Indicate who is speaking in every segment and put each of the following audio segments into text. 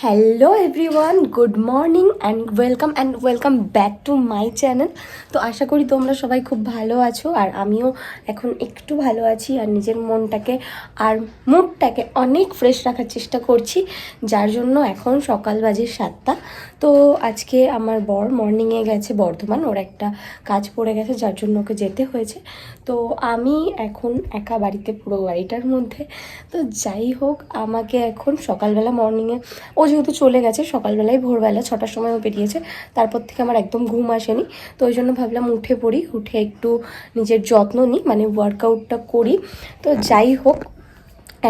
Speaker 1: Hello everyone, good morning and welcome back to my channel. তো আশা করি তোমরা সবাই খুব ভালো আছো, আর আমিও এখন একটু ভালো আছি আর নিজের মনটাকে আর মুডটাকে অনেক ফ্রেশ রাখার চেষ্টা করছি, যার জন্য এখন সকাল বাজে 7টা। তো আজকে আমার বর মর্নিংয়ে গেছে বর্ধমান, ওর একটা কাজ পড়ে গেছে যার জন্য ওকে যেতে হয়েছে। তো আমি এখন একা বাড়িতে, পুরো বাড়িটার মধ্যে। তো যাই হোক, আমাকে এখন সকালবেলা মর্নিংয়ে, ও যেহেতু চলে গেছে সকালবেলায়, ভোরবেলা 6টার সময় ও বেরিয়েছে, তারপর থেকে আমার একদম ঘুম আসেনি। তো ওই জন্য ভাবলাম উঠে পড়ি, উঠে একটু নিজের যত্ন নিই, মানে ওয়ার্কআউটটা করি। তো যাই হোক,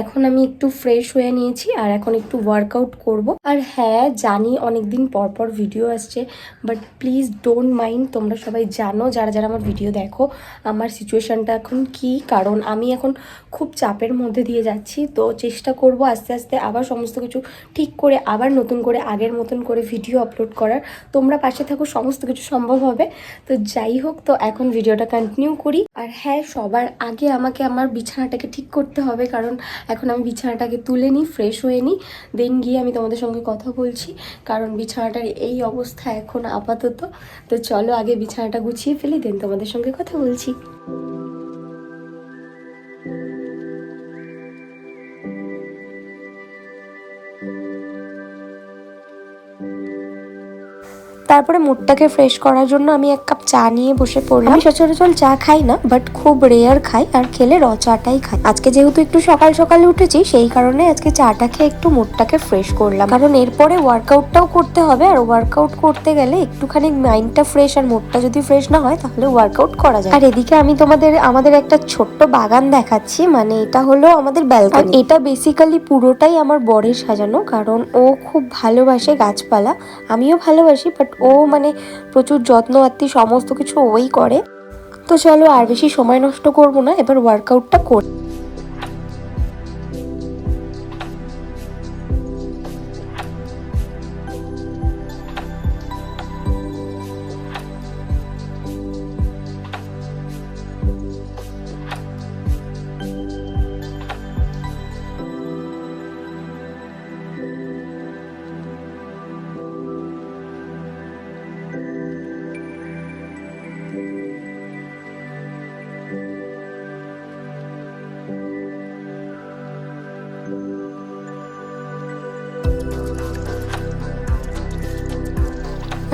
Speaker 1: এখন আমি একটু ফ্রেশ হয়ে নিয়েছি আর এখন একটু ওয়ার্কআউট করব। আর হ্যাঁ, জানি অনেক দিন পর পর ভিডিও আসছে, বাট প্লিজ ডোন্ট মাইন্ড। তোমরা সবাই জানো, যারা যারা আমার ভিডিও দেখো, আমার সিচুয়েশানটা এখন কি, কারণ আমি এখন খুব চাপের মধ্যে দিয়ে যাচ্ছি। তো চেষ্টা করব আস্তে আস্তে আবার সমস্ত কিছু ঠিক করে আবার নতুন করে আগের মতন করে ভিডিও আপলোড করার। তোমরা পাশে থাকো, সমস্ত কিছু সম্ভব হবে। তো যাই হোক, তো এখন ভিডিওটা কন্টিনিউ করি। আর হ্যাঁ, সবার আগে আমাকে আমার বিছানাটাকে ঠিক করতে হবে, কারণ এখন আমি বিছানাটাকে তুলে নিই, ফ্রেশ হয়ে নিই, দেন গিয়ে আমি তোমাদের সঙ্গে কথা বলছি, কারণ বিছানাটার এই অবস্থা এখন আপাতত। তো চলো আগে বিছানাটা গুছিয়ে ফেলি, দেন তোমাদের সঙ্গে কথা বলছি। তারপরে মুডটাকে ফ্রেশ করার জন্য আমি এক কাপ চা নিয়ে বসে পড়লাম। আমি সচরাচর চা খাই না, বাট খুব রেয়ার খাই, আর খেলে র চাটাই খাই। আজকে যেহেতু একটু সকাল সকালে উঠেছি, সেই কারণে আজকে চাটা খেয়ে একটু মুডটাকে ফ্রেশ করলাম, কারণ এরপরে ওয়ার্কআউটটাও করতে হবে। আর ওয়ার্কআউট করতে গেলে একটুখানি মাইন্ডটা ফ্রেশ আর মুডটা যদি ফ্রেশ না হয় তাহলে ওয়ার্কআউট করা যায়। আর এদিকে আমি আমাদের একটা ছোট্ট বাগান দেখাচ্ছি, মানে এটা হলো আমাদের ব্যালকনি। এটা বেসিক্যালি পুরোটাই আমার বরের সাজানো, কারণ ও খুব ভালোবাসে গাছপালা, আমিও ভালোবাসি, বাট ও মানে প্রচুর যত্ন আত্তি সমস্ত কিছু ওই করে। তো চলো আর বেশি সময় নষ্ট করবো না, এবার ওয়ার্কআউটটা করি।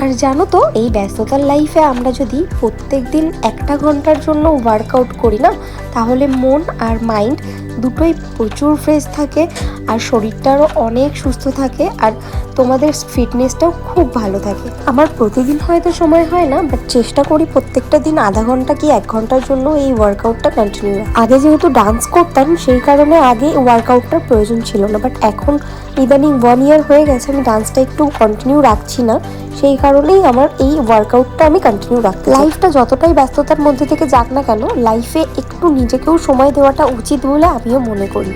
Speaker 1: আর জানো তো, এই ব্যস্ততার লাইফে আমরা যদি প্রত্যেক দিন 1 ঘন্টার জন্য ওয়ার্কআউট করি না, তাহলে মন আর মাইন্ড দুটোই প্রচুর ফ্রেশ থাকে, আর শরীরটারও অনেক সুস্থ থাকে, আর তোমাদের ফিটনেসটাও খুব ভালো থাকে। আমার প্রতিদিন হয়তো সময় হয় না, বাট চেষ্টা করি প্রত্যেকটা দিন আধা ঘন্টা কি 1 ঘন্টার জন্য এই ওয়ার্কআউটটা কন্টিনিউ। আগে যেহেতু ডান্স করতাম, সেই কারণে আগে ওয়ার্কআউটটার প্রয়োজন ছিল না, বাট এখন ইদানিং 1 ইয়ার হয়ে গেছে আমি ডান্সটা একটু কন্টিনিউ রাখছি না, সেই কারণেই আমার এই ওয়ার্কআউটটা আমি কন্টিনিউ রাখতে। লাইফটা যতটাই ব্যস্ততার মধ্যে থেকে যাক না কেন, লাইফে একটু নিজেকেও সময় দেওয়াটা উচিত বলে আমিও মনে করি।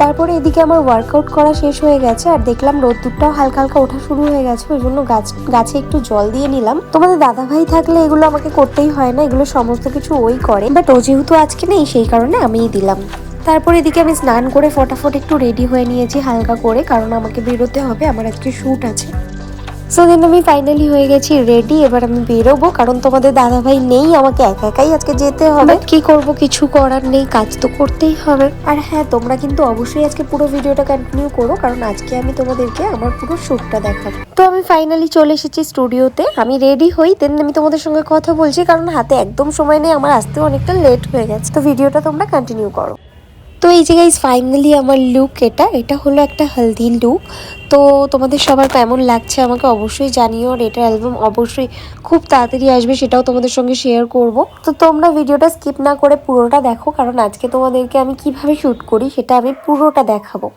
Speaker 1: তারপরে এদিকে আমার ওয়ার্কআউট করা শেষ হয়ে গেছে, আর দেখলাম রোদ্দুরটাও হালকা হালকা ওঠা শুরু হয়ে গেছে, ওই জন্য গাছে একটু জল দিয়ে নিলাম। তোমাদের দাদাভাই থাকলে এগুলো আমাকে করতেই হয় না, এগুলো সমস্ত কিছু ওই করে, বাট ও যেহেতু আজকে নেই সেই কারণে আমিই দিলাম। তারপরে এদিকে আমি স্নান করে ফটাফট একটু রেডি হয়ে নিয়েছি হালকা করে, কারণ আমাকে বেরোতে হবে, আমার আজকে শ্যুট আছে। সো দেন আমি ফাইনালি হয়ে গেছি রেডি, এবার আমি বেরোবো, কারণ তোমাদের দাদাভাই নেই, আমাকে একা একাই আজকে যেতে হবে। কি করব, কিছু করার নেই, কাজ তো করতেই হবে। আর হ্যাঁ, তোমরা কিন্তু অবশ্যই আজকে পুরো ভিডিওটা কন্টিনিউ করো, কারণ আজকে আমি তোমাদেরকে আমার পুরো শ্যুটটা দেখাবো। তো আমি ফাইনালি চলে এসেছি স্টুডিওতে, আমি রেডি হই, দেন আমি তোমাদের সঙ্গে কথা বলছি, কারণ হাতে একদম সময় নেই, আমার আসতেও অনেকটা লেট হয়ে গেছে। তো ভিডিওটা তোমরা কন্টিনিউ করো। তো এই যে গাইস ফাইনালি আমার লুক এটা হলো একটা হলদি লুক। তো তোমাদের সবার কেমন লাগছে আমাকে অবশ্যই জানিও, আর এটার অ্যালবাম অবশ্যই খুব তাড়াতাড়ি আসবে, সেটাও তোমাদের সঙ্গে শেয়ার করব। তো তোমরা ভিডিওটা স্কিপ না করে পুরোটা দেখো, কারণ আজকে তোমাদেরকে আমি কিভাবে শ্যুট করি সেটা আমি পুরোটা দেখাবো।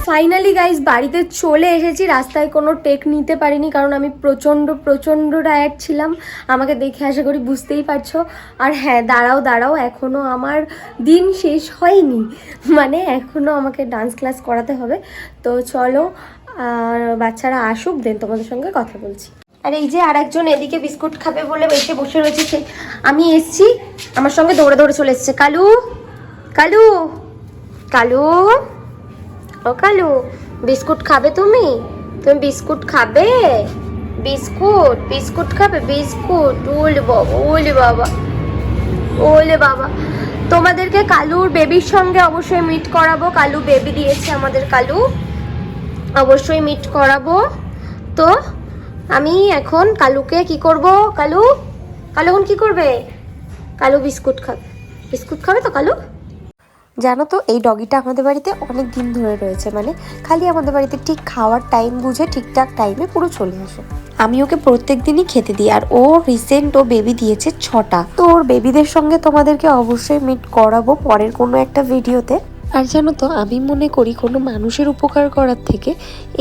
Speaker 1: ফাইনালি গাইজ বাড়িতে চলে এসেছি। রাস্তায় কোনো টেক নিতে পারিনি, কারণ আমি প্রচণ্ড টায়ার্ড ছিলাম। আমাকে দেখে আশা করি বুঝতেই পারছো। আর হ্যাঁ, দাঁড়াও, এখনও আমার দিন শেষ হয়নি, মানে এখনও আমাকে ডান্স ক্লাস করাতে হবে। তো চলো, আর বাচ্চারা আসুক, দেন তোমাদের সঙ্গে কথা বলছি। আর এই যে আর একজন এদিকে বিস্কুট খাবে বলে বসে রয়েছে, সে আমি এসছি, আমার সঙ্গে দৌড়ে চলে এসছে। কালু কালু কালু ও কালু, বিস্কুট খাবে? তুমি বিস্কুট খাবে? বিস্কুট খাবে? বিস্কুট, ওলে বাবা। তোমাদেরকে কালুর বেবির সঙ্গে অবশ্যই মিট করাবো। কালু বেবি দিয়েছে আমাদের, কালু অবশ্যই মিট করাবো। তো আমি এখন কালুকে কি করব? কালু এখন কি করবে? কালু বিস্কুট খাবে তো কালু? জানো তো, এই ডগিটা আমাদের বাড়িতে অনেক দিন ধরে রয়েছে, মানে খালি আমাদের বাড়িতে ঠিক খাওয়ার টাইম বুঝে ঠিকঠাক টাইমে পুরো চলে আসে। আমি ওকে প্রত্যেক দিনই খেতে দিই, আর ও রিসেন্ট ও বেবি দিয়েছে 6টা। তো ওর বেবিদের সঙ্গে তোমাদেরকে অবশ্যই মিট করাবো পরের কোনো একটা ভিডিওতে। আর জানো তো, আমি মনে করি কোনো মানুষের উপকার করার থেকে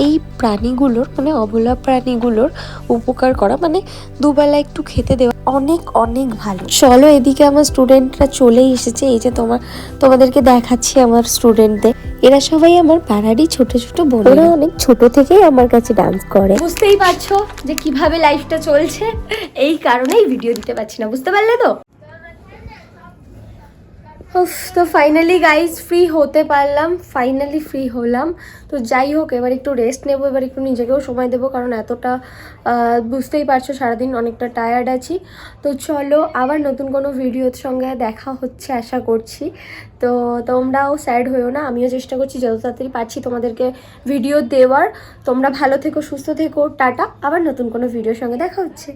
Speaker 1: এই প্রাণীগুলোর, মানে অবলা প্রাণীগুলোর উপকার করা, মানে দুবেলা একটু খেতে দেওয়া অনেক ভালো। চলো, এদিকে আমার স্টুডেন্টরা চলেই এসেছে। এই যে তোমাদেরকে দেখাচ্ছি আমার স্টুডেন্টদের। এরা সবাই আমার পাড়ারই ছোট বোন। ওরা অনেক ছোট থেকেই আমার কাছে ডান্স করে। বুঝতেই পারছো যে কিভাবে লাইফটা চলছে, এই কারণেই ভিডিও দিতে পারছি না, বুঝতে পারলে তো? তো ফাইনালি গাইজ ফ্রি হতে পারলাম, ফাইনালি ফ্রি হলাম। তো যাই হোক, এবার একটু রেস্ট নেবো, এবার একটু নিজেকেও সময় দেবো, কারণ এতটা বুঝতেই পারছো সারাদিন অনেকটা টায়ার্ড আছি। তো চলো, আবার নতুন কোনো ভিডিওর সঙ্গে দেখা হচ্ছে আশা করছি। তো তোমরাও স্যাড হয়েও না, আমিও চেষ্টা করছি যত তাড়াতাড়ি পারছি তোমাদেরকে ভিডিও দেওয়ার। তোমরা ভালো থেকো, সুস্থ থেকো, টাটা। আবার নতুন কোনো ভিডিওর সঙ্গে দেখা হচ্ছে।